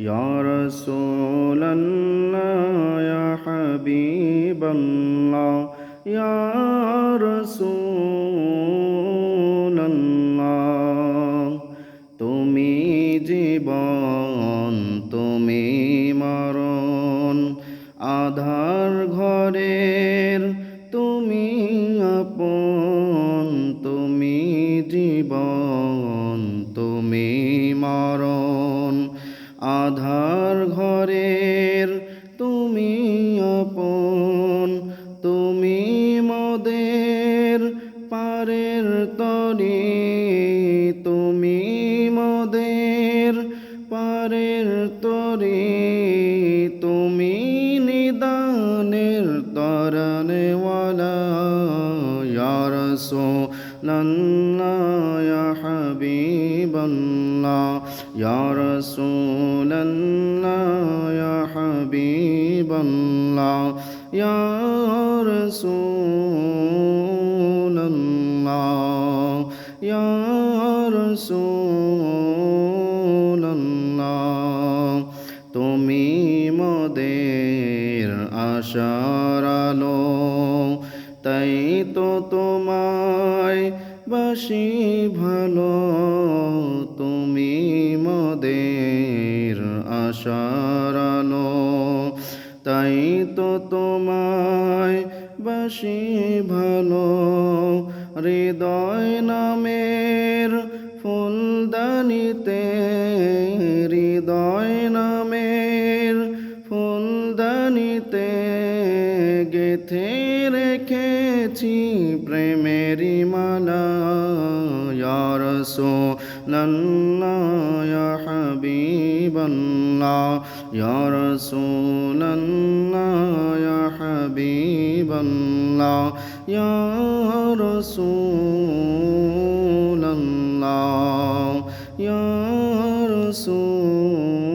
ইয়া রাসূলাল্লাহ ইয়া হাবিবাল্লাহ ইয়া রাসূলাল্লাহ তুমি জীবন তুমি মরণ আধার ঘরের তুমি আপন তুমি জীবন তুমি মরণ আধার ঘরের তুমি আপন তুমি মোদের পারের তরি তুমি মোদের পারের তরি তুমি নিদানের তরণওয়ালা ইয়া রাসূলাল্লাহ ইয়া হাবিবাল্লাহ ইয়া রাসূলাল্লাহ ইয়া হাবিবাল্লাহ ইয়া রাসূলাল্লাহ ইয়া রাসূলাল্লাহ তুমি মোদের আশার আলো তাই তো তোমায় বাসি ভালো তুমি মোদের আশার আলো তাই তো তোমায় বাসি ভালো হৃদয় নামের ফুলদানিতে হৃদয় নামের ফুলদানিতে গেথে রেখেছি প্রেমেরি মালা ইয়া রাসূলাল্লাহ ইয়া হাবিবাল্লাহ ইয়া রাসূলাল্লাহ ইয়া হাবিবাল্লাহ ইয়া রাসূলাল্লাহ ইয়া রাসূল